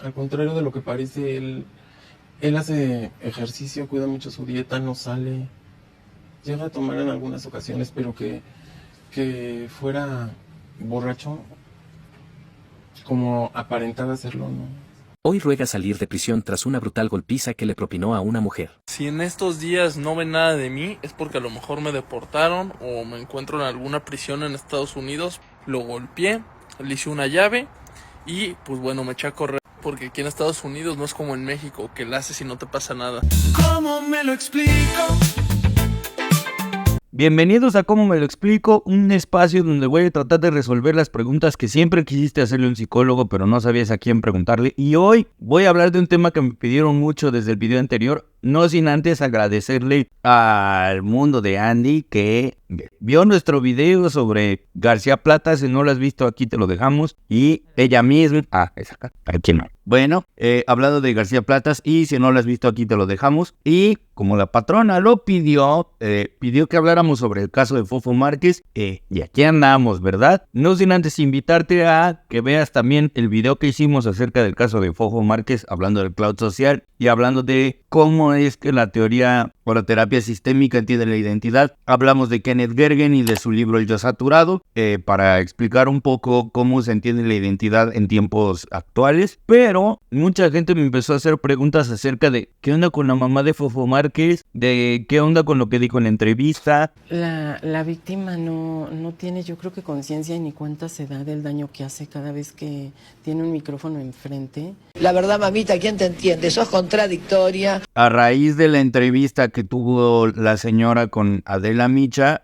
Al contrario de lo que parece, él hace ejercicio, cuida mucho su dieta, no sale. Llega a tomar en algunas ocasiones, pero que fuera borracho, como aparentaba hacerlo, ¿no? Hoy ruega salir de prisión tras una brutal golpiza que le propinó a una mujer. Si en estos días no ven nada de mí, es porque a lo mejor me deportaron o me encuentro en alguna prisión en Estados Unidos. Lo golpeé, le hice una llave y pues bueno, me eché a correr. Porque aquí en Estados Unidos no es como en México, que la haces y no te pasa nada. ¿Cómo me lo explico? Bienvenidos a Cómo me lo explico, un espacio donde voy a tratar de resolver las preguntas que siempre quisiste hacerle a un psicólogo, pero no sabías a quién preguntarle. Y hoy voy a hablar de un tema que me pidieron mucho desde el video anterior, no sin antes agradecerle al mundo de Andy que vio nuestro video sobre García Plata. Si no lo has visto, aquí te lo dejamos. Y ella misma... es acá. Aquí no. Bueno, hablando de García Platas, y si no lo has visto, aquí te lo dejamos. Y como la patrona lo pidió, pidió que habláramos sobre el caso de Fofo Márquez. Y aquí andamos, ¿verdad? No sin antes invitarte a que veas también el video que hicimos acerca del caso de Fofo Márquez, hablando del cloud social y hablando de cómo es que la teoría o la terapia sistémica entiende la identidad. Hablamos de Kenneth Gergen y de su libro El Yo Saturado, para explicar un poco cómo se entiende la identidad en tiempos actuales. Pero mucha gente me empezó a hacer preguntas acerca de qué onda con la mamá de Fofo Márquez, de qué onda con lo que dijo en la entrevista. La víctima no tiene, yo creo que conciencia ni cuenta se da del daño que hace cada vez que tiene un micrófono enfrente. La verdad, mamita, ¿quién te entiende? Sos contradictoria. A raíz de la entrevista que tuvo la señora con Adela Micha,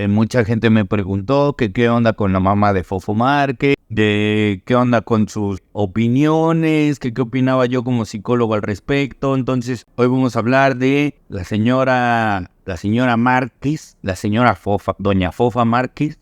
mucha gente me preguntó que qué onda con la mamá de Fofo Márquez, de qué onda con sus opiniones, que qué opinaba yo como psicólogo al respecto. Entonces hoy vamos a hablar de la señora Márquez, la señora Fofa, doña Fofa Márquez,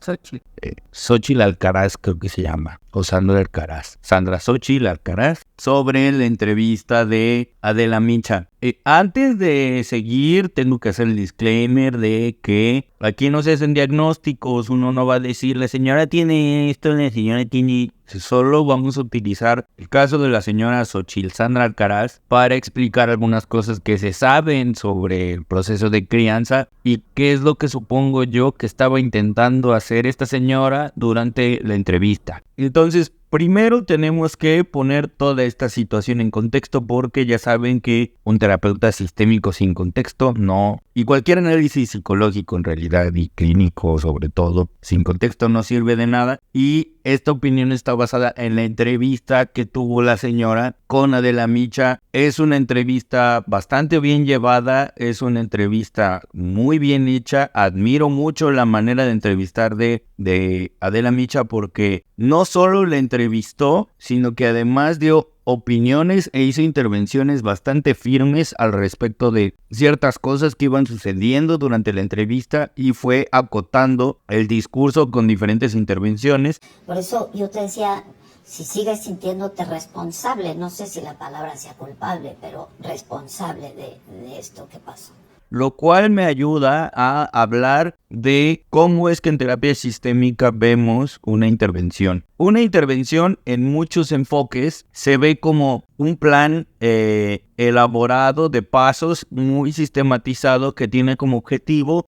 Xochitl Alcaraz creo que se llama, o Sandra Alcaraz, Sandra Xochitl Alcaraz, sobre la entrevista de Adela Micha. Antes de seguir, tengo que hacer el disclaimer de que aquí no se hacen diagnósticos, uno no va a decir la señora tiene esto, la señora tiene... Solo vamos a utilizar el caso de la señora Xochitl Sandra Alcaraz para explicar algunas cosas que se saben sobre el proceso de crianza y qué es lo que supongo yo que estaba intentando hacer esta señora durante la entrevista. Entonces, primero tenemos que poner toda esta situación en contexto, porque ya saben que un terapeuta sistémico sin contexto no, y cualquier análisis psicológico en realidad y clínico sobre todo, sin contexto no sirve de nada. Y esta opinión está basada en la entrevista que tuvo la señora con Adela Micha. Es una entrevista bastante bien llevada, es una entrevista muy bien hecha. Admiro mucho la manera de entrevistar de Adela Micha, porque no solo la entrevistó, sino que además dio opiniones e hizo intervenciones bastante firmes al respecto de ciertas cosas que iban sucediendo durante la entrevista y fue acotando el discurso con diferentes intervenciones. Por eso yo te decía, si sigues sintiéndote responsable, no sé si la palabra sea culpable, pero responsable de esto que pasó. Lo cual me ayuda a hablar de cómo es que en terapia sistémica vemos una intervención. Una intervención en muchos enfoques se ve como un plan elaborado de pasos muy sistematizado que tiene como objetivo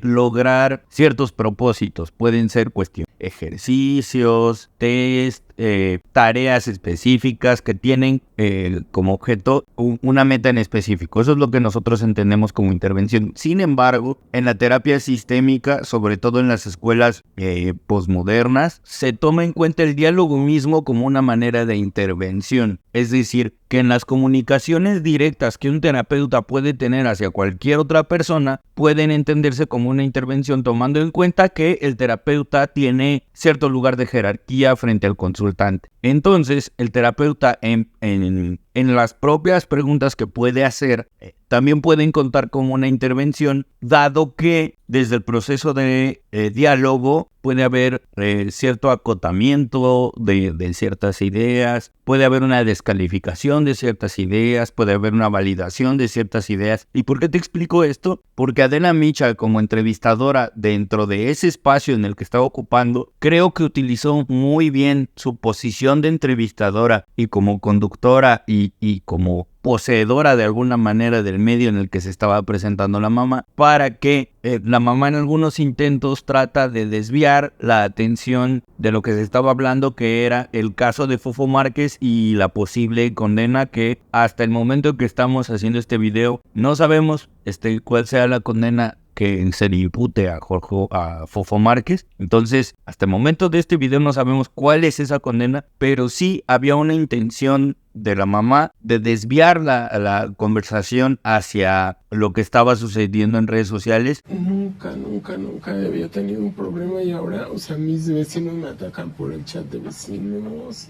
lograr ciertos propósitos. Pueden ser cuestiones, ejercicios, test, tareas específicas que tienen como objeto una meta en específico. Eso es lo que nosotros entendemos como intervención. Sin embargo, en la terapia sistémica, sobre todo en las escuelas posmodernas, se toma en cuenta el diálogo mismo como una manera de intervención. Es decir, que en las comunicaciones directas que un terapeuta puede tener hacia cualquier otra persona, pueden entenderse como una intervención, tomando en cuenta que el terapeuta tiene cierto lugar de jerarquía frente al consultante. Entonces, el terapeuta en las propias preguntas que puede hacer, también pueden contar como una intervención, dado que desde el proceso de diálogo puede haber cierto acotamiento de ciertas ideas, puede haber una descalificación de ciertas ideas, puede haber una validación de ciertas ideas. ¿Y por qué te explico esto? Porque Adela Micha, como entrevistadora dentro de ese espacio en el que estaba ocupando, creo que utilizó muy bien su posición función de entrevistadora y como conductora y como poseedora de alguna manera del medio en el que se estaba presentando la mamá, para que la mamá en algunos intentos trata de desviar la atención de lo que se estaba hablando, que era el caso de Fofo Márquez y la posible condena, que hasta el momento que estamos haciendo este video no sabemos cuál sea la condena que se le impute a Fofo Márquez. Entonces, hasta el momento de este video no sabemos cuál es esa condena, pero sí había una intención de la mamá de desviar la conversación hacia lo que estaba sucediendo en redes sociales. Nunca había tenido un problema y ahora, o sea, mis vecinos me atacan por el chat de vecinos,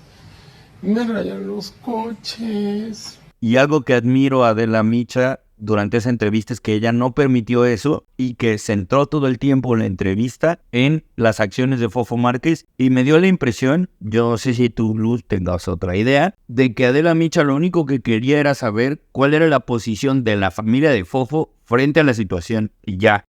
me rayan los coches. Y algo que admiro a Adela Micha durante esa entrevista es que ella no permitió eso y que centró todo el tiempo la entrevista en las acciones de Fofo Márquez, y me dio la impresión, yo no sé si tú, Luz, tengas otra idea, de que Adela Micha lo único que quería era saber cuál era la posición de la familia de Fofo frente a la situación y ya.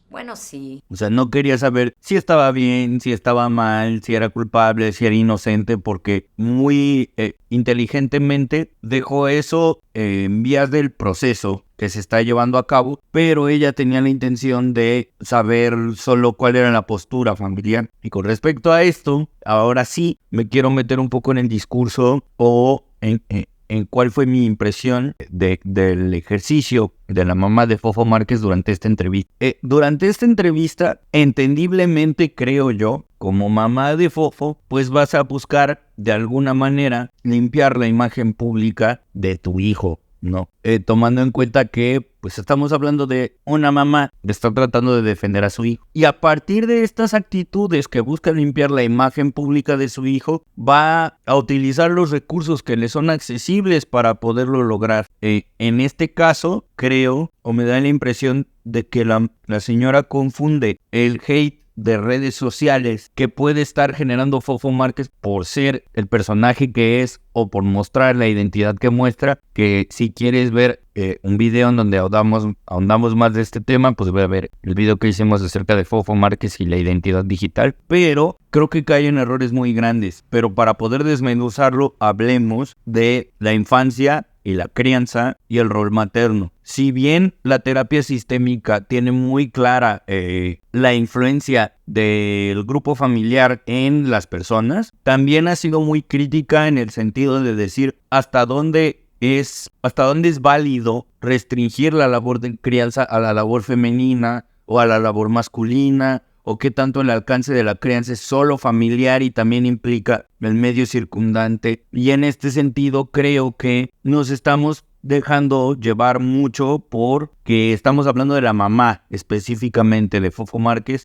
Bueno, sí. O sea, no quería saber si estaba bien, si estaba mal, si era culpable, si era inocente, porque muy inteligentemente dejó eso en vías del proceso que se está llevando a cabo, pero ella tenía la intención de saber solo cuál era la postura familiar. Y con respecto a esto, ahora sí me quiero meter un poco en el discurso o en cuál fue mi impresión del ejercicio de la mamá de Fofo Márquez durante esta entrevista. Durante esta entrevista, entendiblemente creo yo, como mamá de Fofo, pues vas a buscar de alguna manera limpiar la imagen pública de tu hijo, ¿no? Tomando en cuenta que pues estamos hablando de una mamá que está tratando de defender a su hijo. Y a partir de estas actitudes que busca limpiar la imagen pública de su hijo, va a utilizar los recursos que le son accesibles para poderlo lograr. En este caso, creo, o me da la impresión de que la señora confunde el hate de redes sociales que puede estar generando Fofo Márquez por ser el personaje que es o por mostrar la identidad que muestra, que si quieres ver un video en donde ahondamos más de este tema, pues voy a ver el video que hicimos acerca de Fofo Márquez y la identidad digital, pero creo que caen errores muy grandes. Pero para poder desmenuzarlo, hablemos de la infancia y la crianza y el rol materno. Si bien la terapia sistémica tiene muy clara la influencia del grupo familiar en las personas, también ha sido muy crítica en el sentido de decir hasta dónde es válido restringir la labor de crianza a la labor femenina o a la labor masculina, o qué tanto el alcance de la crianza es solo familiar y también implica el medio circundante. Y en este sentido creo que nos estamos dejando llevar mucho porque estamos hablando de la mamá específicamente de Fofo Márquez,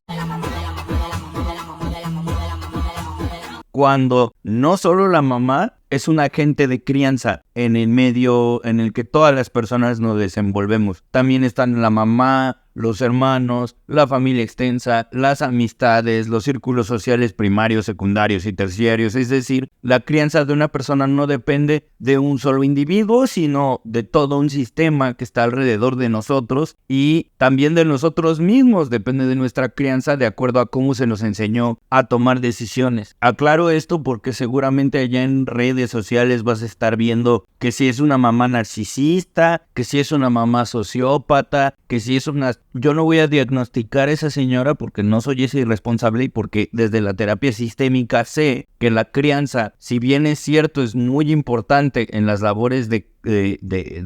cuando no solo la mamá es un agente de crianza en el medio en el que todas las personas nos desenvolvemos. También están la mamá, los hermanos, la familia extensa, las amistades, los círculos sociales primarios, secundarios y terciarios. Es decir, la crianza de una persona no depende de un solo individuo, sino de todo un sistema que está alrededor de nosotros, y también de nosotros mismos. Depende de nuestra crianza de acuerdo a cómo se nos enseñó a tomar decisiones. Aclaro esto porque seguramente allá en redes sociales vas a estar viendo que si es una mamá narcisista, que si es una mamá sociópata, que si es una... Yo no voy a diagnosticar a esa señora porque no soy ese irresponsable y porque desde la terapia sistémica sé que la crianza, si bien es cierto, es muy importante en las labores de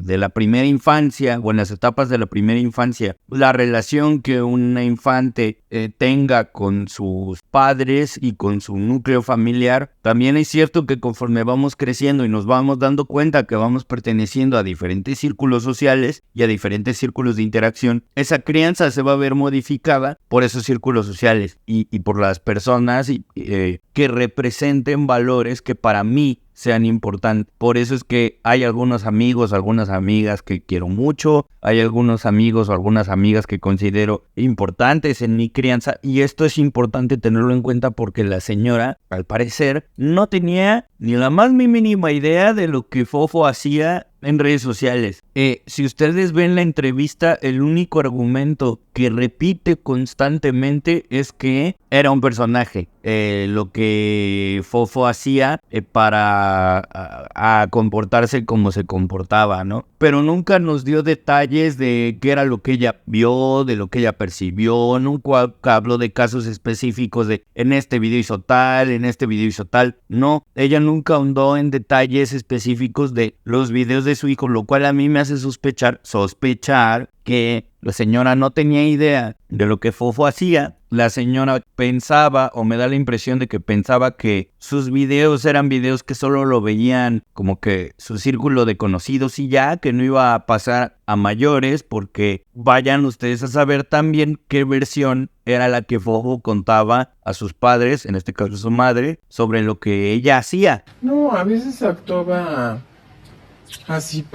la primera infancia o en las etapas de la primera infancia, la relación que una infante tenga con sus padres y con su núcleo familiar, también es cierto que conforme vamos creciendo y nos vamos dando cuenta que vamos perteneciendo a diferentes círculos sociales y a diferentes círculos de interacción, esa crianza se va a ver modificada por esos círculos sociales y por las personas que representen valores que para mí sean importantes. Por eso es que hay algunos amigos, algunas amigas que quiero mucho, hay algunos amigos o algunas amigas que considero importantes en mi crianza, y esto es importante tenerlo en cuenta porque la señora, al parecer, no tenía ni la más mínima idea de lo que Fofo hacía en redes sociales. Si ustedes ven la entrevista, el único argumento que repite constantemente es que era un personaje. Lo que Fofo hacía para a comportarse como se comportaba, ¿no? Pero nunca nos dio detalles de qué era lo que ella vio, de lo que ella percibió. Nunca habló de casos específicos de en este video hizo tal, en este video hizo tal. No, ella nunca ahondó en detalles específicos de los videos de su hijo, lo cual a mí me hace sospechar que la señora no tenía idea de lo que Fofo hacía. La señora pensaba, o me da la impresión de que pensaba que sus videos eran videos que solo lo veían como que su círculo de conocidos y ya, que no iba a pasar a mayores, porque vayan ustedes a saber también qué versión era la que Fofo contaba a sus padres, en este caso su madre, sobre lo que ella hacía. No, a veces actuaba así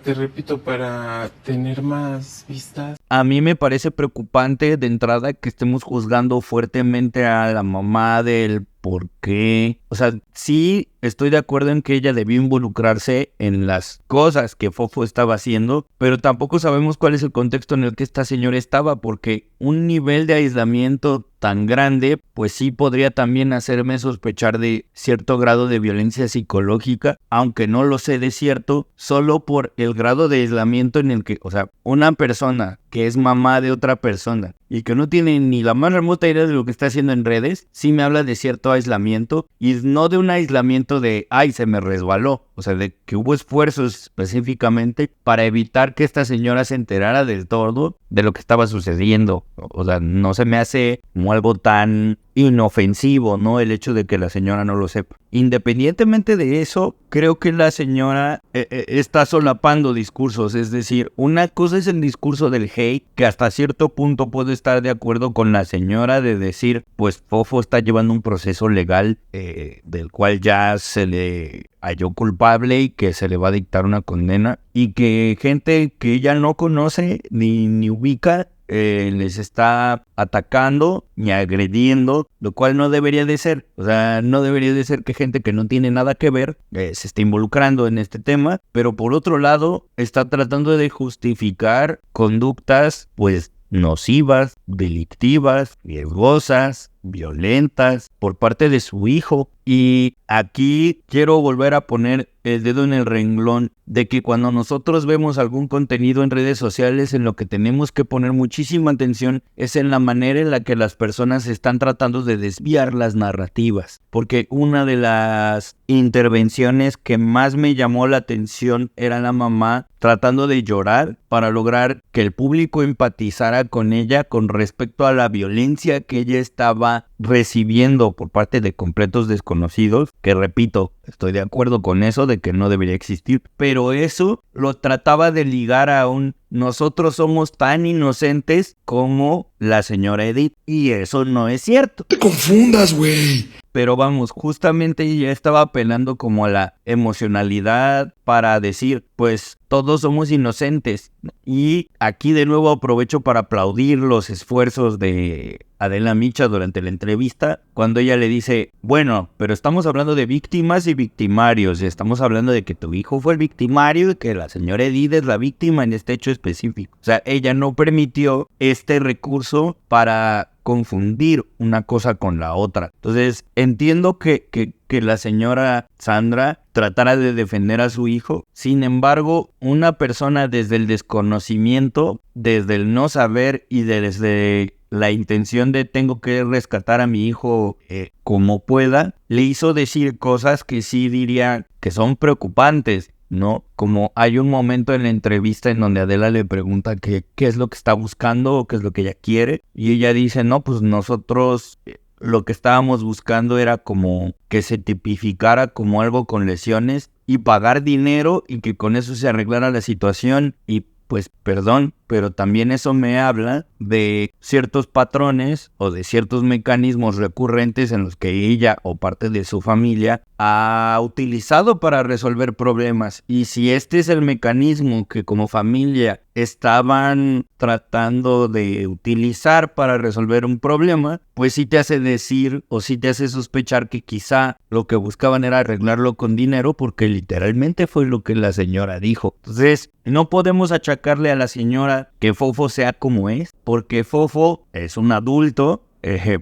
te repito, para tener más vistas. A mí me parece preocupante de entrada que estemos juzgando fuertemente a la mamá del por qué. O sea, sí estoy de acuerdo en que ella debió involucrarse en las cosas que Fofo estaba haciendo, pero tampoco sabemos cuál es el contexto en el que esta señora estaba, porque un nivel de aislamiento tan grande, pues sí podría también hacerme sospechar de cierto grado de violencia psicológica, aunque no lo sé de cierto, solo por el grado de aislamiento en el que, o sea, una persona que es mamá de otra persona y que no tiene ni la más remota idea de lo que está haciendo en redes, sí me habla de cierto aislamiento, y no de un aislamiento de, ay, se me resbaló, o sea, de que hubo esfuerzos específicamente para evitar que esta señora se enterara del todo de lo que estaba sucediendo. O sea, no se me hace como algo tan inofensivo, ¿no? El hecho de que la señora no lo sepa. Independientemente de eso, creo que la señora está solapando discursos. Es decir, una cosa es el discurso del hate, que hasta cierto punto puedo estar de acuerdo con la señora de decir, pues Fofo está llevando un proceso legal del cual ya se le halló culpable y que se le va a dictar una condena, y que gente que ella no conoce ni ubica les está atacando ni agrediendo, lo cual no debería de ser. O sea, no debería de ser que gente que no tiene nada que ver se esté involucrando en este tema, pero por otro lado está tratando de justificar conductas pues nocivas, delictivas, riesgosas, violentas por parte de su hijo. Y aquí quiero volver a poner el dedo en el renglón de que cuando nosotros vemos algún contenido en redes sociales, en lo que tenemos que poner muchísima atención es en la manera en la que las personas están tratando de desviar las narrativas. Porque una de las intervenciones que más me llamó la atención era la mamá tratando de llorar para lograr que el público empatizara con ella con respecto a la violencia que ella estaba recibiendo por parte de completos desconocidos, que repito, estoy de acuerdo con eso de que no debería existir, pero eso lo trataba de ligar a un nosotros somos tan inocentes como la señora Edith, y eso no es cierto. ¡No te confundas, güey! Pero vamos, justamente ella estaba apelando como a la emocionalidad para decir, pues todos somos inocentes. Y aquí de nuevo aprovecho para aplaudir los esfuerzos de Adela Micha durante la entrevista, cuando ella le dice, bueno, pero estamos hablando de víctimas y victimarios, y estamos hablando de que tu hijo fue el victimario y que la señora Edith es la víctima en este hecho específico. O sea, ella no permitió este recurso para confundir una cosa con la otra. Entonces, entiendo que la señora Sandra tratara de defender a su hijo. Sin embargo, una persona desde el desconocimiento, desde el no saber y desde la intención de tengo que rescatar a mi hijo como pueda, le hizo decir cosas que sí diría que son preocupantes, ¿no? Como hay un momento en la entrevista en donde Adela le pregunta qué es lo que está buscando o qué es lo que ella quiere, y ella dice, no, pues nosotros lo que estábamos buscando era como que se tipificara como algo con lesiones y pagar dinero y que con eso se arreglara la situación. Y pues perdón, pero también eso me habla de ciertos patrones o de ciertos mecanismos recurrentes en los que ella o parte de su familia ha utilizado para resolver problemas. Y si este es el mecanismo que como familia estaban tratando de utilizar para resolver un problema, pues sí te hace decir o sí te hace sospechar que quizá lo que buscaban era arreglarlo con dinero, porque literalmente fue lo que la señora dijo. Entonces, no podemos achacarle a la señora que Fofo sea como es, porque Fofo es un adulto,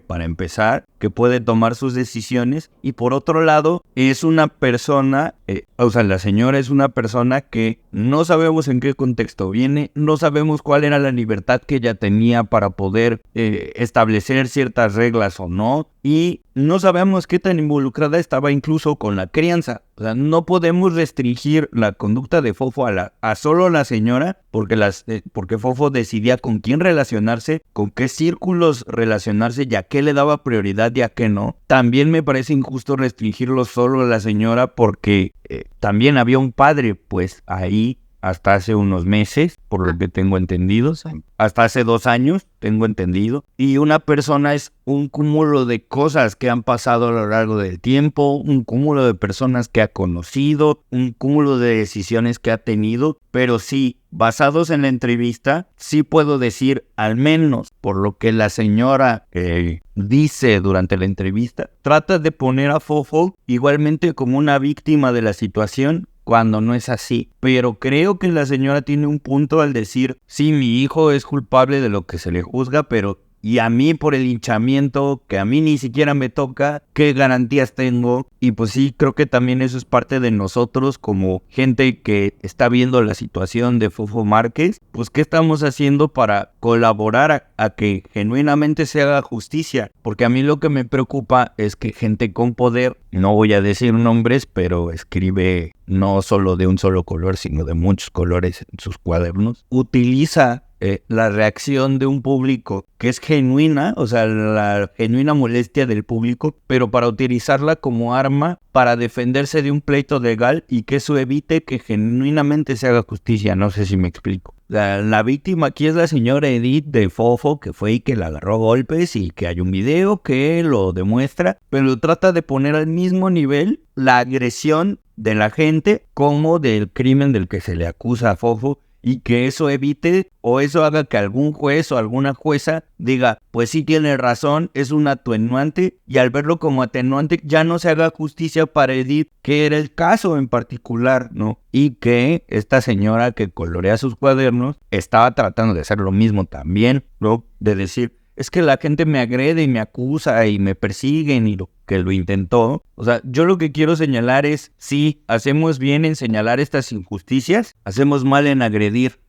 para empezar, que puede tomar sus decisiones, y por otro lado es una persona, la señora es una persona que no sabemos en qué contexto viene, no sabemos cuál era la libertad que ella tenía para poder establecer ciertas reglas o no, y no sabemos qué tan involucrada estaba incluso con la crianza. O sea, no podemos restringir la conducta de Fofo a solo la señora, porque Fofo decidía con quién relacionarse, con qué círculos relacionarse y a qué le daba prioridad y a qué no. También me parece injusto restringirlo solo a la señora, porque también había un padre, pues, ahí hasta hace unos meses, por lo que tengo entendido, hasta hace 2 años, tengo entendido, y una persona es un cúmulo de cosas que han pasado a lo largo del tiempo, un cúmulo de personas que ha conocido, un cúmulo de decisiones que ha tenido, pero sí, basados en la entrevista, sí puedo decir, al menos por lo que la señora dice durante la entrevista, trata de poner a Fofo igualmente como una víctima de la situación, cuando no es así. Pero creo que la señora tiene un punto al decir, sí, mi hijo es culpable de lo que se le juzga, pero y a mí por el linchamiento, que a mí ni siquiera me toca, ¿qué garantías tengo? Y pues sí, creo que también eso es parte de nosotros como gente que está viendo la situación de Fofo Márquez. Pues ¿qué estamos haciendo para colaborar a que genuinamente se haga justicia? Porque a mí lo que me preocupa es que gente con poder, no voy a decir nombres, pero escribe no solo de un solo color, sino de muchos colores en sus cuadernos, utiliza la reacción de un público que es genuina, o sea, la genuina molestia del público, pero para utilizarla como arma para defenderse de un pleito legal, y que eso evite que genuinamente se haga justicia. No sé si me explico. La víctima aquí es la señora Edith de Fofo, que fue y que la agarró a golpes, y que hay un video que lo demuestra, pero trata de poner al mismo nivel la agresión de la gente como del crimen del que se le acusa a Fofo, y que eso evite o eso haga que algún juez o alguna jueza diga, pues sí tiene razón, es un atenuante, y al verlo como atenuante ya no se haga justicia para Edith, que era el caso en particular, ¿no? Y que esta señora que colorea sus cuadernos estaba tratando de hacer lo mismo también, ¿no? De decir, es que la gente me agrede y me acusa y me persiguen, y lo que lo intentó. O sea, yo lo que quiero señalar es, sí, hacemos bien en señalar estas injusticias, hacemos mal en agredir,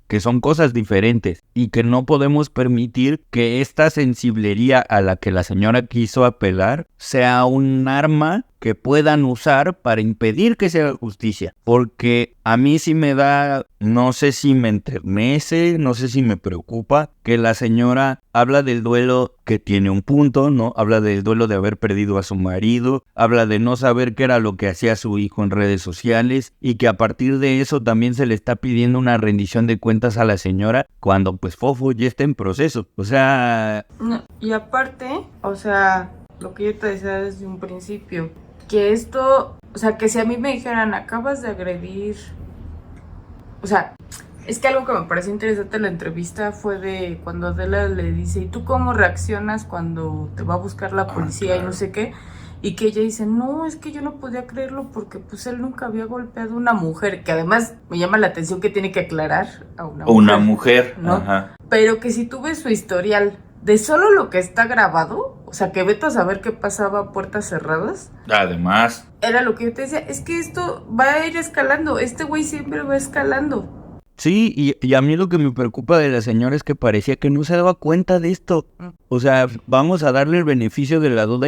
que son cosas diferentes, y que no podemos permitir que esta sensiblería a la que la señora quiso apelar sea un arma que puedan usar para impedir que se haga justicia. Porque a mí sí me da, no sé si me enternece, no sé si me preocupa, que la señora habla del duelo, que tiene un punto, ¿no? Habla del duelo de haber perdido a su marido, habla de no saber qué era lo que hacía su hijo en redes sociales, y que a partir de eso también se le está pidiendo una rendición de cuentas a la señora, cuando pues Fofo ya está en proceso. O sea... No, y aparte, o sea, lo que yo te decía desde un principio, que esto, o sea, que si a mí me dijeran, acabas de agredir, o sea, es que algo que me pareció interesante en la entrevista fue de cuando Adela le dice, ¿y tú cómo reaccionas cuando te va a buscar la policía y no sé qué? Y que ella dice, no, es que yo no podía creerlo porque pues él nunca había golpeado a una mujer, que además me llama la atención que tiene que aclarar a una mujer, ¿no? Ajá. Pero que si tú ves su historial de solo lo que está grabado, o sea, que vete a saber qué pasaba a puertas cerradas. Además, era lo que yo te decía, es que esto va a ir escalando, este güey siempre va escalando. Sí, y a mí lo que me preocupa de la señora es que parecía que no se daba cuenta de esto. O sea, vamos a darle el beneficio de la duda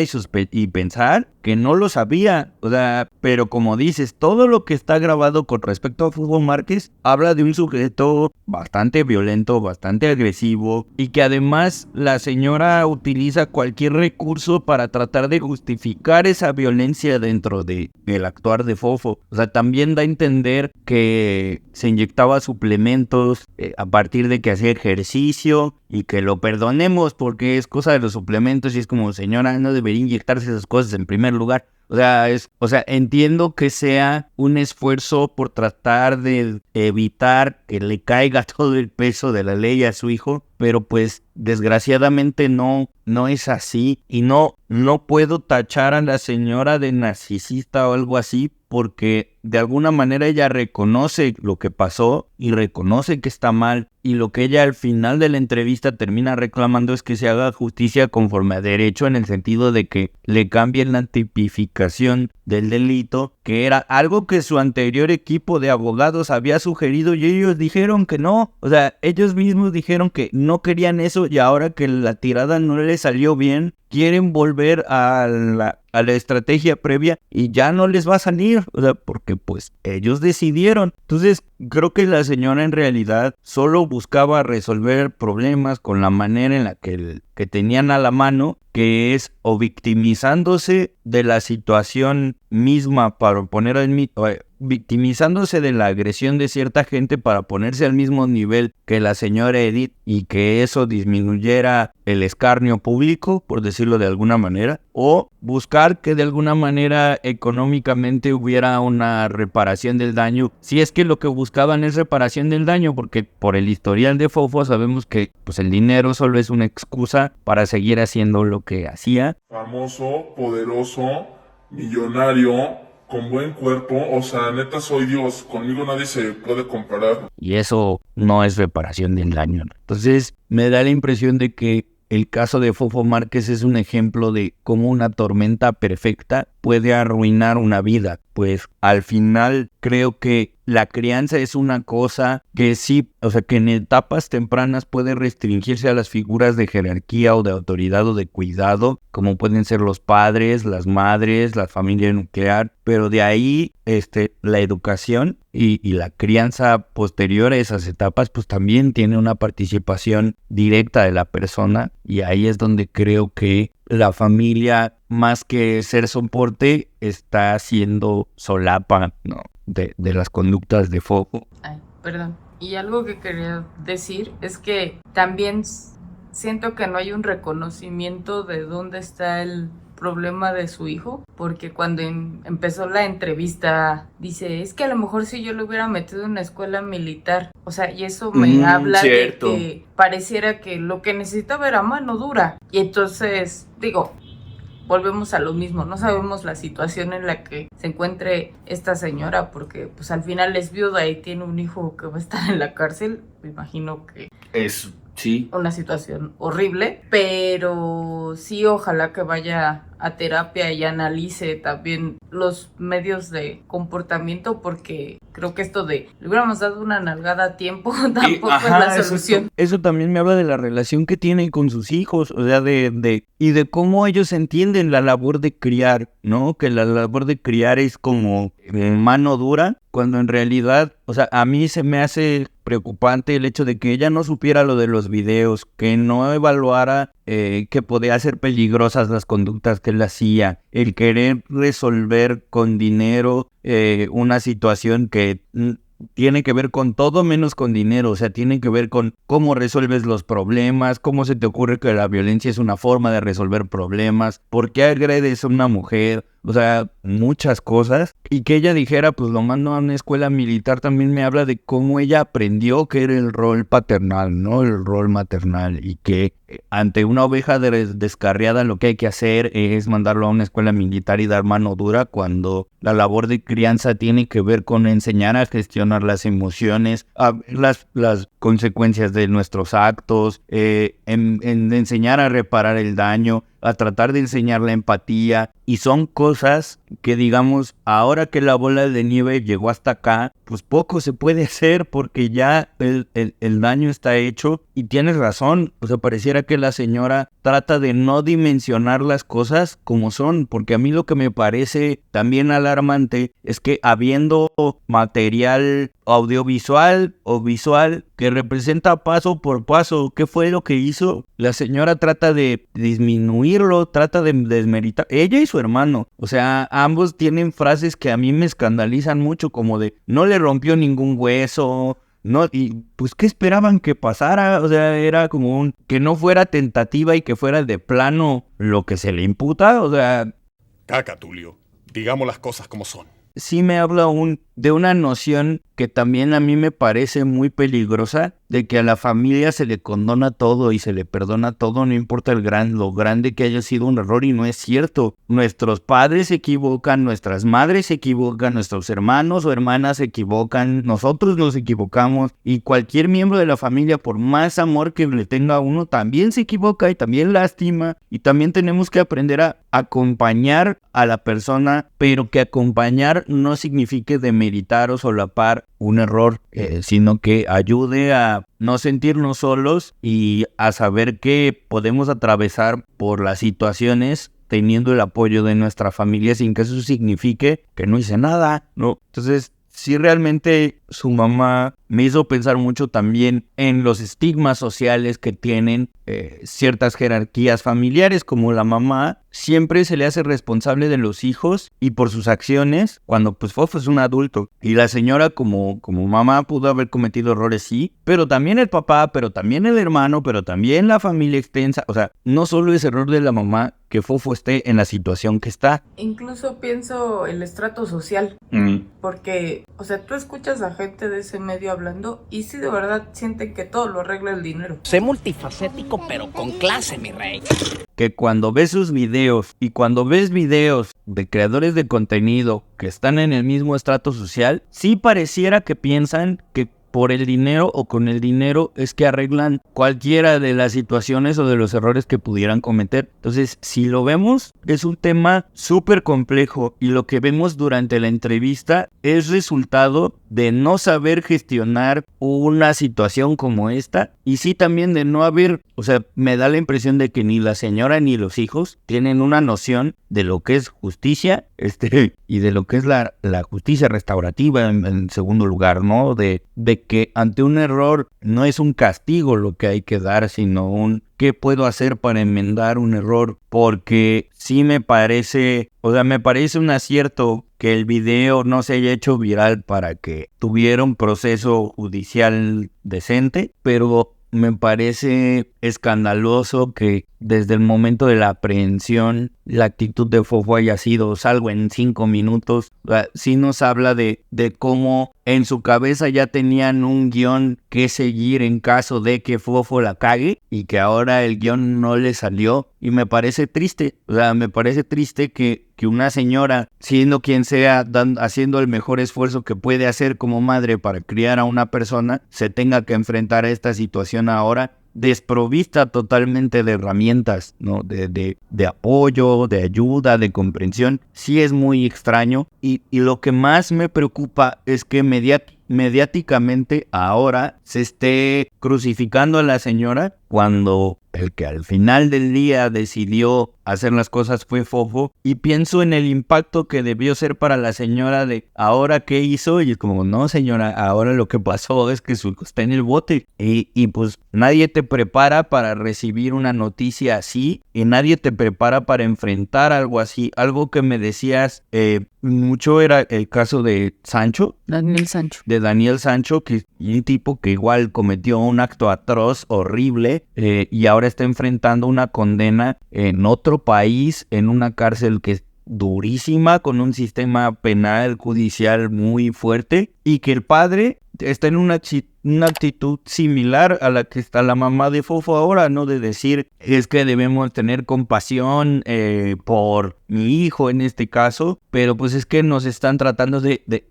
y pensar que no lo sabía. O sea, pero como dices, todo lo que está grabado con respecto a Fofo Márquez habla de un sujeto bastante violento, bastante agresivo, y que además la señora utiliza cualquier recurso para tratar de justificar esa violencia dentro del actuar de Fofo. O sea, también da a entender que se inyectaba suplementos a partir de que hacía ejercicio, y que lo perdonemos porque es cosa de los suplementos, y es como, señora, no debería inyectarse esas cosas en primer lugar. O sea, entiendo que sea un esfuerzo por tratar de evitar que le caiga todo el peso de la ley a su hijo, pero pues desgraciadamente no es así, y no puedo tachar a la señora de narcisista o algo así, porque de alguna manera ella reconoce lo que pasó y reconoce que está mal, y lo que ella al final de la entrevista termina reclamando es que se haga justicia conforme a derecho, en el sentido de que le cambien la tipificación del delito, que era algo que su anterior equipo de abogados había sugerido, y ellos dijeron que no. O sea, ellos mismos dijeron que no querían eso, y ahora que la tirada no les salió bien, quieren volver a la estrategia previa y ya no les va a salir, o sea, porque pues ellos decidieron. Entonces creo que la señora en realidad solo buscaba resolver problemas con la manera en la que tenían a la mano, que es o victimizándose de la situación misma para poner victimizándose de la agresión de cierta gente para ponerse al mismo nivel que la señora Edith, y que eso disminuyera el escarnio público, por decirlo de alguna manera, o buscar que de alguna manera económicamente hubiera una reparación del daño, si es que lo que buscaban es reparación del daño, porque por el historial de Fofo sabemos que pues el dinero solo es una excusa para seguir haciendo lo que hacía. Famoso, poderoso, millonario, con buen cuerpo, o sea, neta soy Dios, conmigo nadie se puede comparar. Y eso no es reparación del daño. Entonces me da la impresión de que el caso de Fofo Márquez es un ejemplo de cómo una tormenta perfecta puede arruinar una vida. Pues al final creo que la crianza es una cosa que sí, o sea, que en etapas tempranas puede restringirse a las figuras de jerarquía o de autoridad o de cuidado, como pueden ser los padres, las madres, la familia nuclear, pero de ahí la educación y la crianza posterior a esas etapas pues también tiene una participación directa de la persona, y ahí es donde creo que la familia, más que ser soporte, está siendo solapa, ¿no?, de las conductas de Fofo. Ay, perdón. Y algo que quería decir es que también siento que no hay un reconocimiento de dónde está el problema de su hijo, porque cuando empezó la entrevista dice, es que a lo mejor si yo lo hubiera metido en una escuela militar, o sea, y eso me habla cierto. De que pareciera que lo que necesitaba era mano dura, y entonces digo, volvemos a lo mismo, no sabemos la situación en la que se encuentre esta señora, porque pues al final es viuda y tiene un hijo que va a estar en la cárcel. Me imagino que es sí una situación horrible, pero sí, ojalá que vaya a terapia y analice también los medios de comportamiento, porque creo que esto de le hubiéramos dado una nalgada a tiempo tampoco es la solución. Eso también me habla de la relación que tienen con sus hijos, o sea, y de cómo ellos entienden la labor de criar, ¿no? Que la labor de criar es como mano dura, cuando en realidad, o sea, a mí se me hace preocupante el hecho de que ella no supiera lo de los videos, que no evaluara que podía ser peligrosas las conductas que él hacía, el querer resolver con dinero una situación que tiene que ver con todo menos con dinero, o sea, tiene que ver con cómo resuelves los problemas, cómo se te ocurre que la violencia es una forma de resolver problemas, por qué agredes a una mujer, o sea, muchas cosas. Y que ella dijera, pues lo mando a una escuela militar, también me habla de cómo ella aprendió que era el rol paternal, ¿no? El rol maternal, y que ante una oveja descarriada lo que hay que hacer es mandarlo a una escuela militar y dar mano dura, cuando la labor de crianza tiene que ver con enseñar a gestionar las emociones, las consecuencias de nuestros actos, en enseñar a reparar el daño, a tratar de enseñar la empatía, y son cosas que, digamos, ahora que la bola de nieve llegó hasta acá, pues poco se puede hacer porque ya el daño está hecho. Y tienes razón, o sea, pareciera que la señora trata de no dimensionar las cosas como son, porque a mí lo que me parece también alarmante es que habiendo material audiovisual o visual que representa paso por paso qué fue lo que hizo, la señora trata de disminuirlo, trata de desmeritar, ella y su hermano, o sea, ambos tienen frases que a mí me escandalizan mucho, como de no le rompió ningún hueso, no, y pues ¿qué esperaban que pasara? O sea, era como que no fuera tentativa y que fuera de plano lo que se le imputa, o sea... Caca, Tulio. Digamos las cosas como son. Sí me habla de una noción que también a mí me parece muy peligrosa, de que a la familia se le condona todo y se le perdona todo, no importa lo grande que haya sido un error, y no es cierto. Nuestros padres se equivocan, nuestras madres se equivocan, nuestros hermanos o hermanas se equivocan, nosotros nos equivocamos, y cualquier miembro de la familia, por más amor que le tenga a uno, también se equivoca y también lastima, y también tenemos que aprender a acompañar a la persona, pero que acompañar no signifique demeritar o solapar un error, sino que ayude a no sentirnos solos y a saber que podemos atravesar por las situaciones teniendo el apoyo de nuestra familia sin que eso signifique que no hice nada, ¿no? Entonces, sí, realmente su mamá me hizo pensar mucho también en los estigmas sociales que tienen ciertas jerarquías familiares, como la mamá siempre se le hace responsable de los hijos y por sus acciones cuando pues Fofo es un adulto, y la señora como mamá pudo haber cometido errores, sí, pero también el papá, pero también el hermano, pero también la familia extensa, o sea, no solo es error de la mamá que Fofo esté en la situación que está. Incluso pienso el estrato social, porque, o sea, tú escuchas a gente de ese medio hablando y sí de verdad sienten que todo lo arregla el dinero. Sé multifacético pero con clase, mi rey. Que cuando ves sus videos y cuando ves videos de creadores de contenido que están en el mismo estrato social, sí pareciera que piensan que por el dinero o con el dinero es que arreglan cualquiera de las situaciones o de los errores que pudieran cometer. Entonces, si lo vemos, es un tema súper complejo, y lo que vemos durante la entrevista es resultado de no saber gestionar una situación como esta, y sí también de no haber, o sea, me da la impresión de que ni la señora ni los hijos tienen una noción de lo que es justicia, y de lo que es la justicia restaurativa en segundo lugar, ¿no? De que ante un error no es un castigo lo que hay que dar, sino un ¿qué puedo hacer para enmendar un error? Porque sí me parece un acierto que el video no se haya hecho viral para que tuviera un proceso judicial decente, pero me parece escandaloso que desde el momento de la aprehensión la actitud de Fofo haya sido salgo en 5 minutos. Sí nos habla de cómo en su cabeza ya tenían un guión que seguir en caso de que Fofo la cague, y que ahora el guión no le salió, y me parece triste. O sea, me parece triste que una señora, siendo quien sea, haciendo el mejor esfuerzo que puede hacer como madre para criar a una persona, se tenga que enfrentar a esta situación ahora desprovista totalmente de herramientas, ¿no? De apoyo, de ayuda, de comprensión. Sí es muy extraño, y lo que más me preocupa es que mediáticamente ahora se esté crucificando a la señora cuando el que al final del día decidió hacer las cosas fue Fofo, y pienso en el impacto que debió ser para la señora de ahora qué hizo, y es como, no señora, ahora lo que pasó es que su hijo está en el bote, y pues nadie te prepara para recibir una noticia así, y nadie te prepara para enfrentar algo así. Algo que me decías mucho era el caso de Daniel Sancho. De Daniel Sancho, que es un tipo que igual cometió un acto atroz, horrible, y ahora está enfrentando una condena en otro país, en una cárcel que es durísima, con un sistema penal judicial muy fuerte, y que el padre está en una actitud similar a la que está la mamá de Fofo ahora, ¿no? De decir, es que debemos tener compasión por mi hijo en este caso, pero pues es que nos están tratando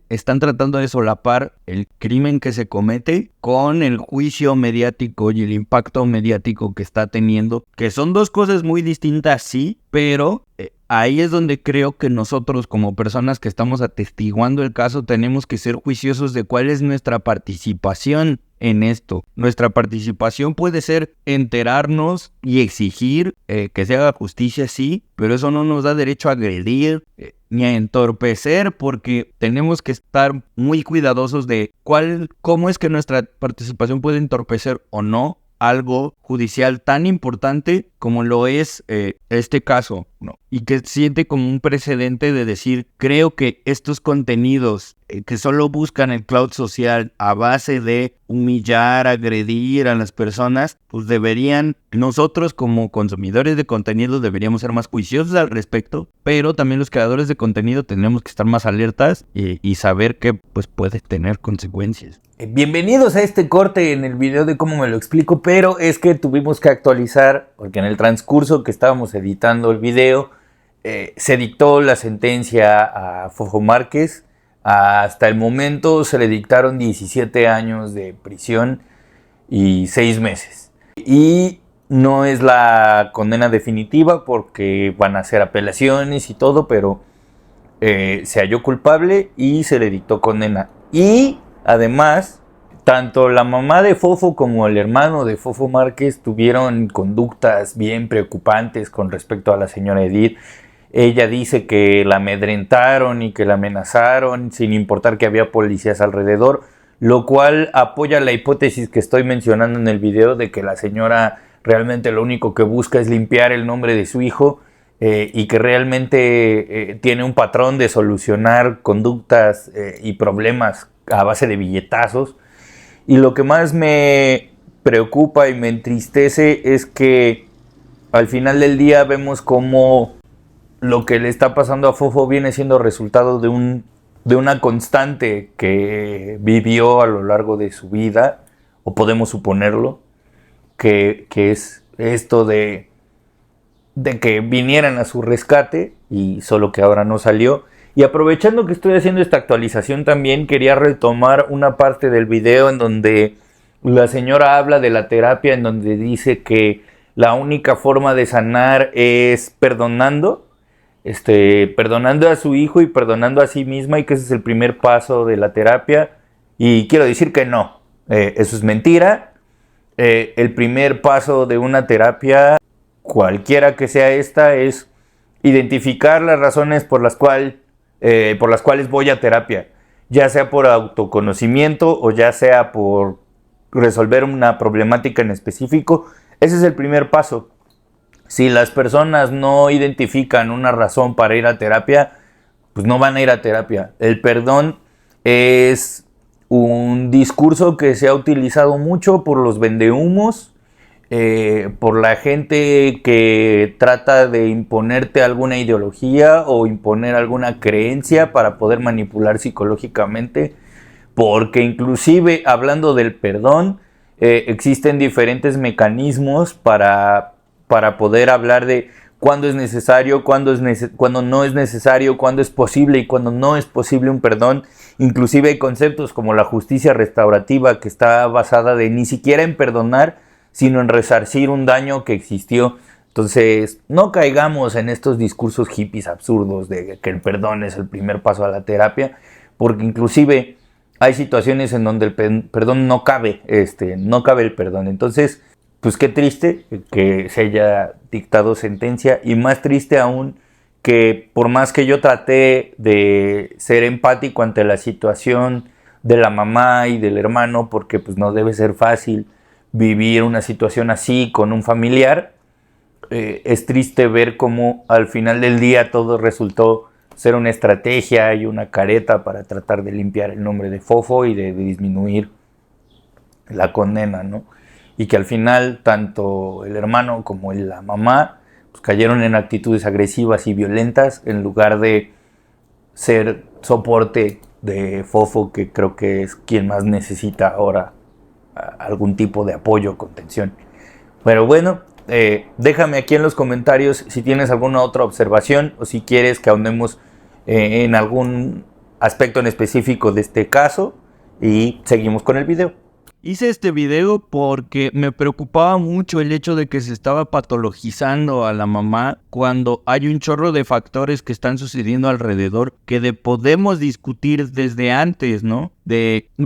están tratando de solapar el crimen que se comete con el juicio mediático y el impacto mediático que está teniendo, que son dos cosas muy distintas, sí, pero ahí es donde creo que nosotros como personas que estamos atestiguando el caso tenemos que ser juiciosos de cuál es nuestra participación en esto. Nuestra participación puede ser enterarnos y exigir que se haga justicia, sí, pero eso no nos da derecho a agredir ni a entorpecer, porque tenemos que estar muy cuidadosos de cómo es que nuestra participación puede entorpecer o no algo judicial tan importante como lo es este caso, ¿no? Y que siente como un precedente de decir, creo que estos contenidos que solo buscan el clout social a base de humillar, agredir a las personas, pues nosotros como consumidores de contenido deberíamos ser más juiciosos al respecto, pero también los creadores de contenido tenemos que estar más alertas y saber que pues puede tener consecuencias. Bienvenidos a este corte en el video de cómo me lo explico, pero es que tuvimos que actualizar porque en el transcurso que estábamos editando el video se dictó la sentencia a Fofo Márquez. Hasta el momento se le dictaron 17 años de prisión y 6 meses. Y no es la condena definitiva porque van a hacer apelaciones y todo, pero se halló culpable y se le dictó condena. Y además, tanto la mamá de Fofo como el hermano de Fofo Márquez tuvieron conductas bien preocupantes con respecto a la señora Edith. Ella dice que la amedrentaron y que la amenazaron sin importar que había policías alrededor, lo cual apoya la hipótesis que estoy mencionando en el video de que la señora realmente lo único que busca es limpiar el nombre de su hijo y que realmente tiene un patrón de solucionar conductas y problemas a base de billetazos. Y lo que más me preocupa y me entristece es que al final del día vemos cómo lo que le está pasando a Fofo viene siendo resultado de una constante que vivió a lo largo de su vida, o podemos suponerlo, que es esto de que vinieran a su rescate, y solo que ahora no salió. Y aprovechando que estoy haciendo esta actualización también, quería retomar una parte del video en donde la señora habla de la terapia, en donde dice que la única forma de sanar es perdonando a su hijo y perdonando a sí misma, y que ese es el primer paso de la terapia. Y quiero decir que no, eso es mentira. El primer paso de una terapia, cualquiera que sea esta, es identificar las razones por las cuales voy a terapia, ya sea por autoconocimiento o ya sea por resolver una problemática en específico. Ese es el primer paso. Si las personas no identifican una razón para ir a terapia, pues no van a ir a terapia. El perdón es un discurso que se ha utilizado mucho por los vendehumos, por la gente que trata de imponerte alguna ideología o imponer alguna creencia para poder manipular psicológicamente, porque inclusive hablando del perdón, existen diferentes mecanismos para poder hablar de cuándo es necesario, cuándo no es necesario, cuándo es posible y cuándo no es posible un perdón. Inclusive hay conceptos como la justicia restaurativa, que está basada ni siquiera en perdonar, sino en resarcir un daño que existió. Entonces, no caigamos en estos discursos hippies absurdos de que el perdón es el primer paso a la terapia, porque inclusive hay situaciones en donde el perdón no cabe el perdón. Entonces, pues qué triste que se haya dictado sentencia, y más triste aún que por más que yo traté de ser empático ante la situación de la mamá y del hermano, porque pues no debe ser fácil vivir una situación así con un familiar, es triste ver cómo al final del día todo resultó ser una estrategia y una careta para tratar de limpiar el nombre de Fofo y de disminuir la condena, ¿no? Y que al final tanto el hermano como la mamá pues cayeron en actitudes agresivas y violentas en lugar de ser soporte de Fofo, que creo que es quien más necesita ahora algún tipo de apoyo o contención. Pero bueno, déjame aquí en los comentarios si tienes alguna otra observación o si quieres que ahondemos en algún aspecto en específico de este caso, y seguimos con el video. Hice este video porque me preocupaba mucho el hecho de que se estaba patologizando a la mamá cuando hay un chorro de factores que están sucediendo alrededor que podemos discutir desde antes, ¿no?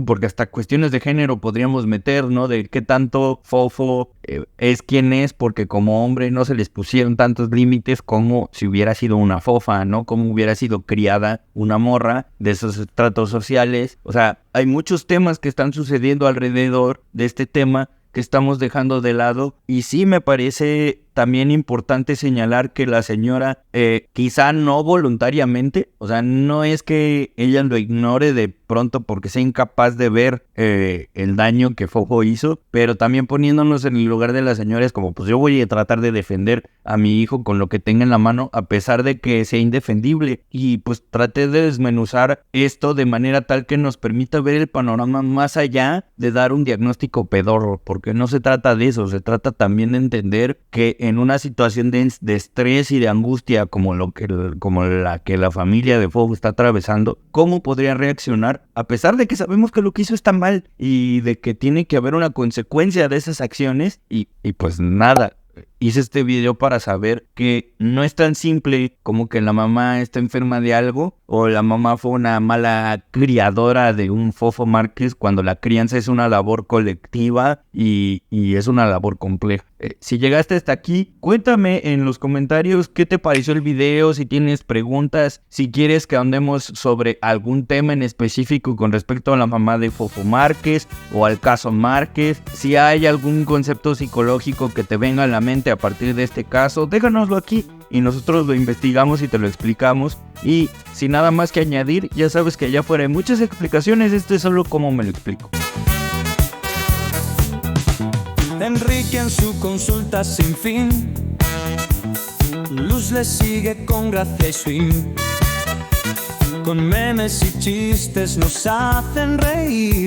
Porque hasta cuestiones de género podríamos meter, ¿no? De qué tanto Fofo es quien es, porque como hombre no se les pusieron tantos límites como si hubiera sido una fofa, ¿no? Como hubiera sido criada una morra de esos estratos sociales. O sea, hay muchos temas que están sucediendo alrededor de este tema que estamos dejando de lado, y sí me parece también importante señalar que la señora quizá no voluntariamente, o sea, no es que ella lo ignore de pronto porque sea incapaz de ver el daño que Fofo hizo, pero también poniéndonos en el lugar de la señora es como, pues yo voy a tratar de defender a mi hijo con lo que tenga en la mano a pesar de que sea indefendible, y pues traté de desmenuzar esto de manera tal que nos permita ver el panorama más allá de dar un diagnóstico pedorro, porque no se trata de eso, se trata también de entender que en una situación de estrés y de angustia como la que la familia de Fofo está atravesando, ¿cómo podría reaccionar? A pesar de que sabemos que lo que hizo está mal y de que tiene que haber una consecuencia de esas acciones, y pues nada. Hice este video para saber que no es tan simple como que la mamá está enferma de algo o la mamá fue una mala criadora de un Fofo Márquez, cuando la crianza es una labor colectiva y es una labor compleja. Si llegaste hasta aquí, cuéntame en los comentarios qué te pareció el video, si tienes preguntas, si quieres que ahondemos sobre algún tema en específico con respecto a la mamá de Fofo Márquez o al caso Márquez, si hay algún concepto psicológico que te venga a la mente a partir de este caso, déjanoslo aquí y nosotros lo investigamos y te lo explicamos. Y sin nada más que añadir, ya sabes que allá afuera hay muchas explicaciones, esto es solo cómo me lo explico. Enrique en su consulta sin fin, Luz le sigue con gracia y swing, con memes y chistes nos hacen reír.